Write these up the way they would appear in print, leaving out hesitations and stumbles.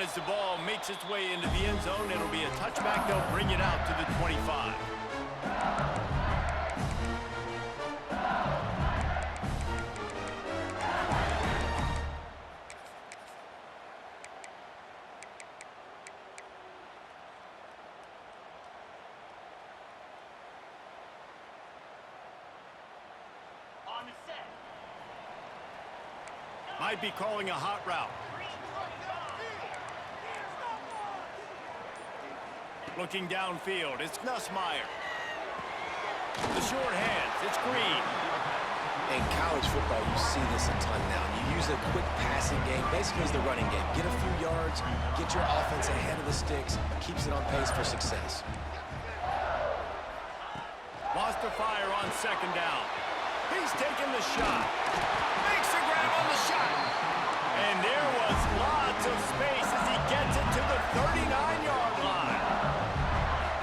as the ball makes its way into the end zone. It'll be a touchback. They'll bring it out to the 25. Might be calling a hot route. Looking downfield, it's Nussmeier. The short hands, it's Green. In college football, you see this a ton now. You use a quick passing game, basically as the running game. Get a few yards, get your offense ahead of the sticks, keeps it on pace for success. Lost to fire on second down. He's taking the shot. Makes the grab on the shot. And there was lots of space as he gets it to the 39-yard line.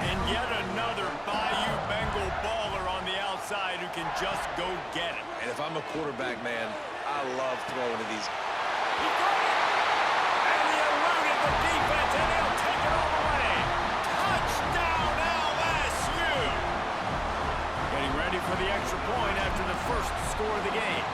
And yet another Bayou Bengal baller on the outside who can just go get it. And if I'm a quarterback, man, I love throwing to these. He got it! And he eluded the defense, and he'll take it all the way. Touchdown, LSU! Getting ready for the extra point after the first score of the game.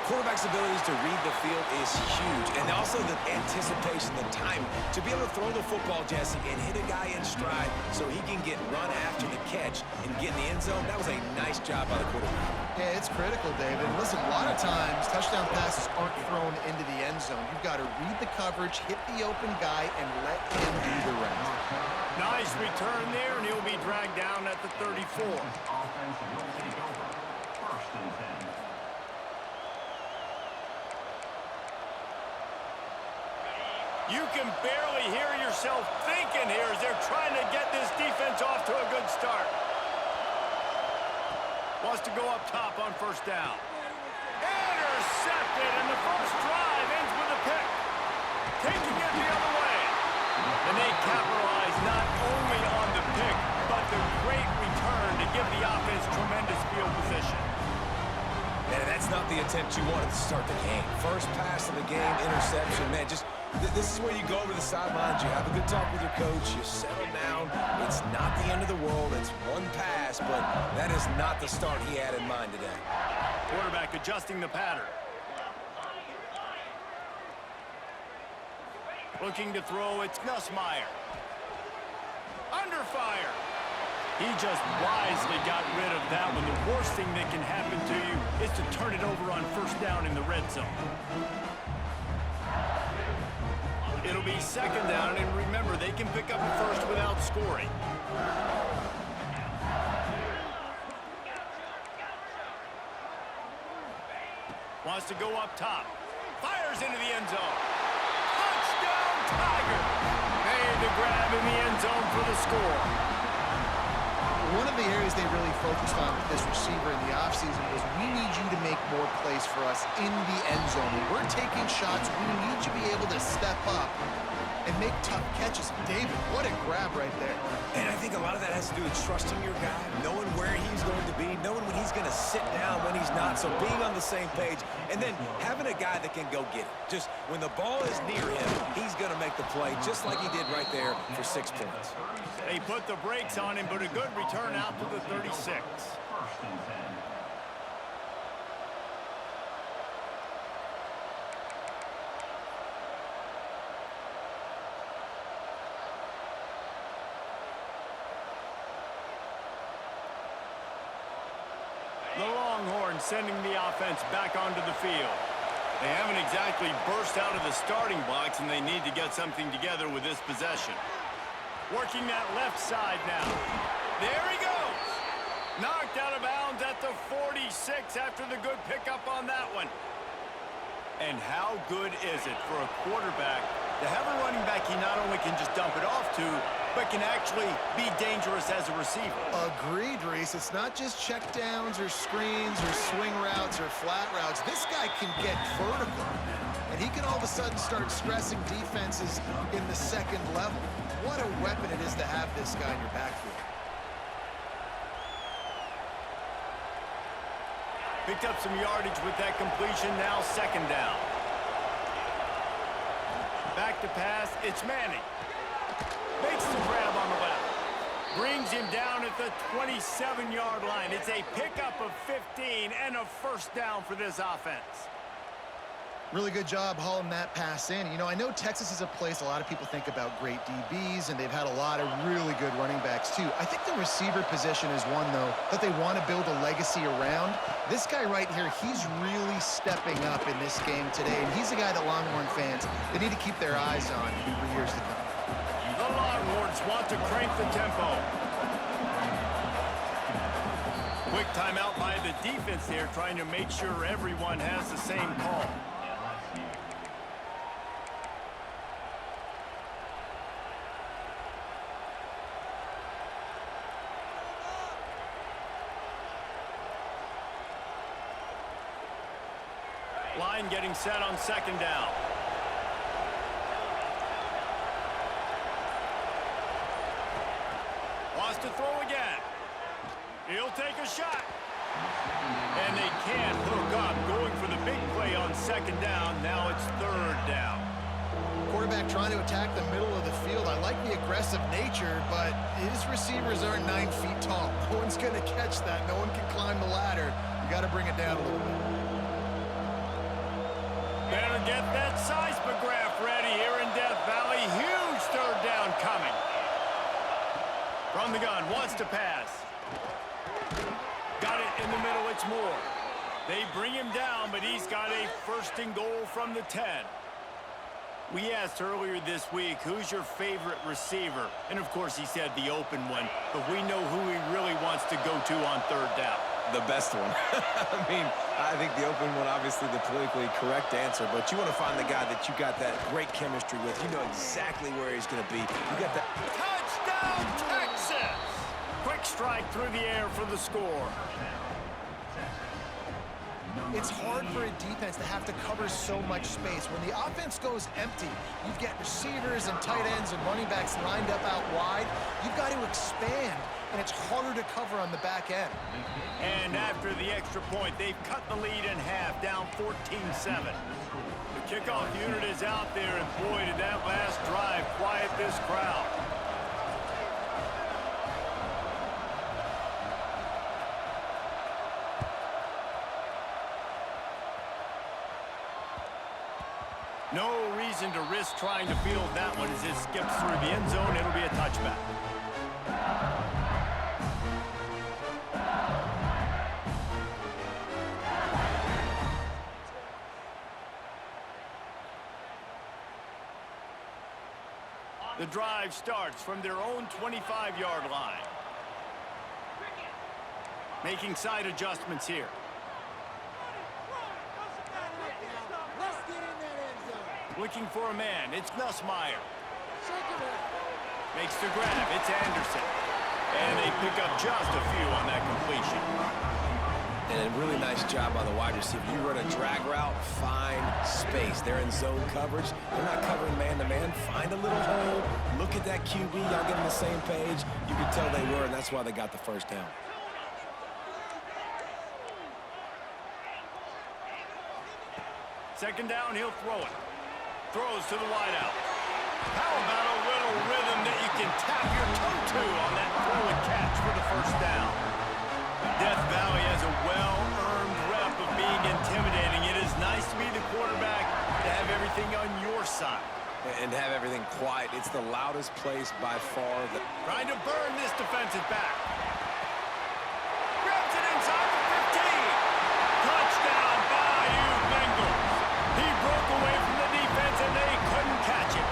Quarterback's abilities to read the field is huge, and also the anticipation, the time to be able to throw the football, Jesse, and hit a guy in stride so he can get run after the catch and get in the end zone. That was a nice job by the quarterback. Yeah, it's critical, David. Listen, a lot of times touchdown passes aren't thrown into the end zone. You've got to read the coverage, hit the open guy, and let him do the rest. Nice return there, and he'll be dragged down at the 34. You can barely hear yourself thinking here as they're trying to get this defense off to a good start. Wants to go up top on first down. Intercepted, and the first drive ends with a pick. Taking it the other way. And they capitalize not only on the pick, but the great return to give the offense tremendous field position. And that's not the attempt you wanted to start the game. First pass of the game, interception. Man, just this is where you go over the sidelines. You have a good talk with your coach. You settle down. It's not the end of the world. It's one pass, but that is not the start he had in mind today. Quarterback adjusting the pattern. Looking to throw, it's Nussmeier. Under fire. He just wisely got rid of that one. The worst thing that can happen to you is to turn it over on first down in the red zone. It'll be second down, and remember, they can pick up a first without scoring. Wants to go up top. Fires into the end zone. Touchdown, Tiger! Made the grab in the end zone for the score. One of the areas they really focused on with this receiver in the offseason was we need you to make more plays for us in the end zone. When we're taking shots, we need you to be able to step up and make tough catches. David, what a grab right there. And I think a lot of that has to do with trusting your guy, knowing where he's going to be, knowing when he's going to sit down, when he's not, so being on the same page, and then having a guy that can go get it. Just when the ball is near him, he's going to make the play, just like he did right there for 6 points. They put the brakes on him, but a good return out to the 36. The Longhorns sending the offense back onto the field. They haven't exactly burst out of the starting blocks, and they need to get something together with this possession. Working that left side now. There he goes. Knocked out of bounds at the 46 after the good pickup on that one. And how good is it for a quarterback to have a running back he not only can just dump it off to, but can actually be dangerous as a receiver? Agreed, Reese. It's not just checkdowns or screens or swing routes or flat routes. This guy can get vertical. And he can all of a sudden start stressing defenses in the second level. What a weapon it is to have this guy in your backfield. Picked up some yardage with that completion, now second down. Back to pass. It's Manning. Makes the grab on the left. Brings him down at the 27-yard line. It's a pickup of 15 and a first down for this offense. Really good job hauling that pass in. You know, I know Texas is a place a lot of people think about great DBs, and they've had a lot of really good running backs, too. I think the receiver position is one, though, that they want to build a legacy around. This guy right here, he's really stepping up in this game today, and he's the guy that Longhorn fans, they need to keep their eyes on for years to come. The Longhorns want to crank the tempo. Quick timeout by the defense there, trying to make sure everyone has the same call. Line getting set on second down. Wants to throw again. He'll take a shot. And they can't hook up. Going for the big play on second down. Now it's third down. Quarterback trying to attack the middle of the field. I like the aggressive nature, but his receivers aren't 9 feet tall. No one's going to catch that. No one can climb the ladder. You got to bring it down a little bit. Better get that seismograph ready here in Death Valley. Huge third down coming. From the gun, wants to pass. Got it in the middle, it's Moore. They bring him down, but he's got a first and goal from the 10. We asked earlier this week, who's your favorite receiver? And of course he said the open one, but we know who he really wants to go to on third down. The best one. I mean, I think the open one, obviously the politically correct answer, but you want to find the guy that you got that great chemistry with. You know exactly where he's going to be. You got that. Touchdown, Texas! Quick strike through the air for the score. It's hard for a defense to have to cover so much space. When the offense goes empty, you've got receivers and tight ends and running backs lined up out wide. You've got to expand, and it's harder to cover on the back end. And after the extra point, they've cut the lead in half, down 14-7. The kickoff unit is out there, and boy, did that last drive quiet this crowd. No reason to risk trying to field that one as it skips through the end zone. It'll be a touchback. The drive starts from their own 25-yard line. Making side adjustments here. Looking for a man. It's Nussmeier. Makes the grab. It's Anderson. And they pick up just a few on that completion. And a really nice job by the wide receiver. You run a drag route, find space. They're in zone coverage. They're not covering man-to-man. Find a little hole. Look at that QB. Y'all get on the same page. You can tell they were, and that's why they got the first down. Second down, he'll throw it. Throws to the wideout. How about a little rhythm that you can tap your toe to on that throw and catch for the first down? Death Valley has a well-earned rep of being intimidating. It is nice to be the quarterback, to have everything on your side. And have everything quiet. It's the loudest place by far. Trying to burn this defensive back. Grabs it inside the 15. Touchdown, Bayou Bengals. He broke away from the defense, and they couldn't catch him.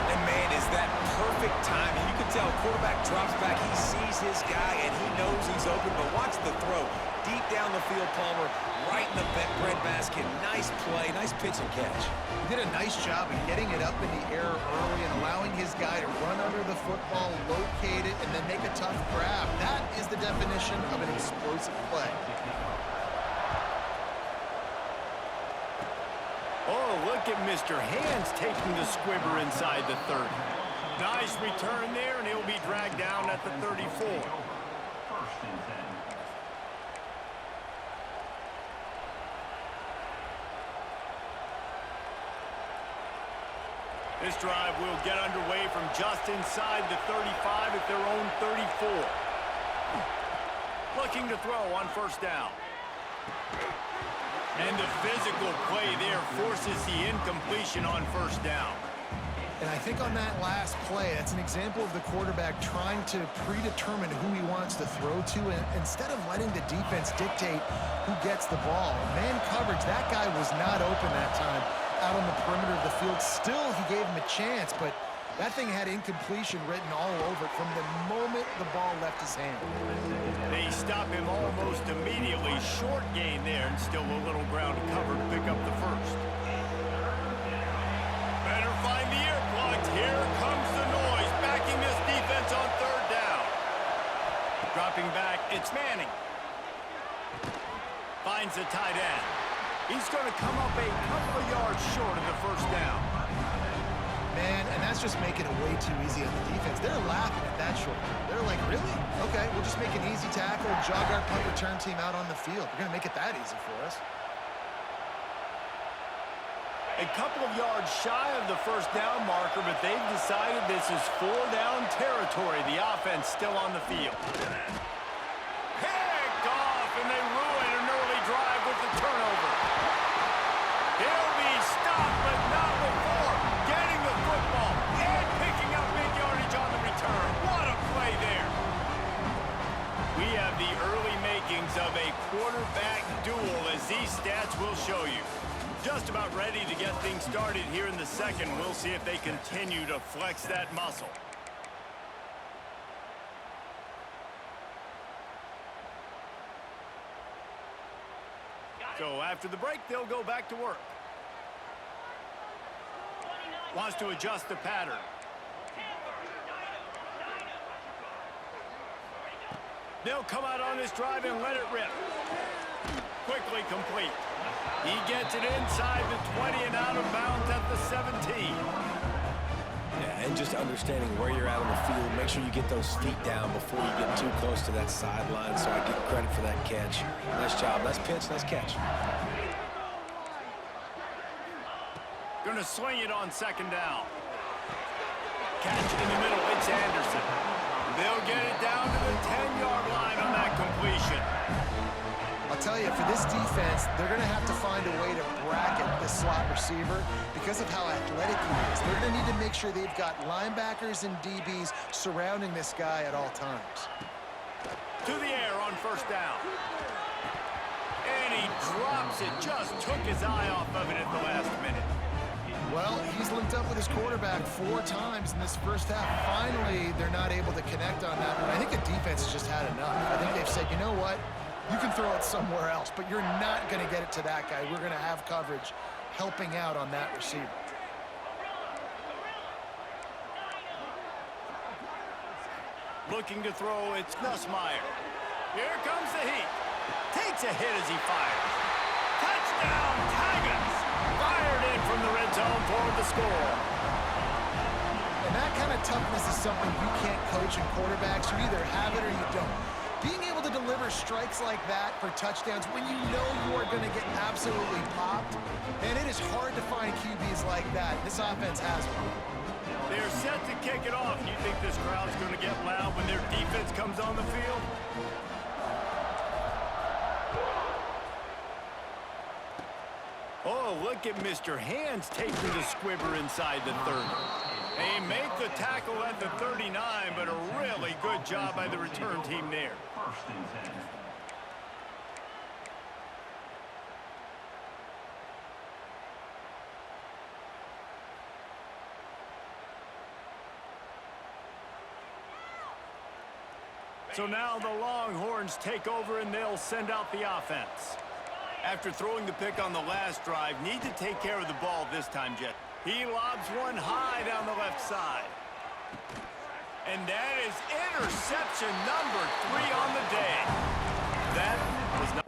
And, man, is that perfect timing. You can tell quarterback drops back. He sees his guy, and he knows he's open. But watch the throw. Deep down the field, Palmer, right in the bread basket. Nice play, nice pitch and catch. He did a nice job of getting it up in the air early and allowing his guy to run under the football, locate it, and then make a tough grab. That is the definition of an explosive play. Oh, look at Mr. Hands taking the squibber inside the 30. Nice return there, and he'll be dragged down at the 34. This drive will get underway from just inside the 35 at their own 34. Looking to throw on first down. And the physical play there forces the incompletion on first down. And I think on that last play, that's an example of the quarterback trying to predetermine who he wants to throw to, and instead of letting the defense dictate who gets the ball. Man coverage, that guy was not open that time out on the perimeter of the field. Still, he gave him a chance, but that thing had incompletion written all over it from the moment the ball left his hand. They stop him almost immediately. Short gain there, and still a little ground cover to pick up the first. Better find the earplugs. Here comes the noise, backing this defense on third down. Dropping back, it's Manning. Finds the tight end. He's going to come up a couple of yards short of the first down. Man, and that's just making it way too easy on the defense. They're laughing at that short. They're like, really? Okay, we'll just make an easy tackle, jog our punt return team out on the field. We're going to make it that easy for us. A couple of yards shy of the first down marker, but they've decided this is 4-down territory. The offense still on the field. Picked off, and they ruin an early drive with the turnover. He'll be stopped, but not before getting the football and picking up big yardage on the return. What a play there. We have the early makings of a quarterback duel, as these stats will show you. Just about ready to get things started here in the second. We'll see if they continue to flex that muscle. So after the break, they'll go back to work. Wants to adjust the pattern. They'll come out on this drive and let it rip. Quickly complete. He gets it inside the 20 and out of bounds at the 17. Yeah, and just understanding where you're at on the field. Make sure you get those feet down before you get too close to that sideline, so I get credit for that catch. Nice job. Nice pitch. Nice catch. Going to swing it on second down. Catch in the middle. It's Anderson. They'll get it down to the 10-yard line on that completion. I'll tell you, for this defense, they're going to have to find a way to bracket this slot receiver because of how athletic he is. They're going to need to make sure they've got linebackers and DBs surrounding this guy at all times. To the air on first down. And he drops it. Just took his eye off of it at the last minute. Well, he's linked up with his quarterback 4 times in this first half. Finally, they're not able to connect on that one. I think the defense has just had enough. I think they've said, you know what? You can throw it somewhere else, but you're not going to get it to that guy. We're going to have coverage helping out on that receiver. Looking to throw, it's Nussmeier. Here comes the heat. Takes a hit as he fires. Touchdown, Tigers! Fired in from the red zone for the score. And that kind of toughness is something you can't coach in quarterbacks. You either have it or you don't. Being able to deliver strikes like that for touchdowns when you know you are going to get absolutely popped, and it is hard to find QBs like that. This offense has one. They're set to kick it off. You think this crowd's going to get loud when their defense comes on the field? Oh, look at Mr. Hands taking the squibber inside the 30. They make the tackle at the 39, but a really good job by the return team there. So now the Longhorns take over and they'll send out the offense. After throwing the pick on the last drive, need to take care of the ball this time, Jet. He lobs one high down the left side. And that is interception number 3 on the day. That was not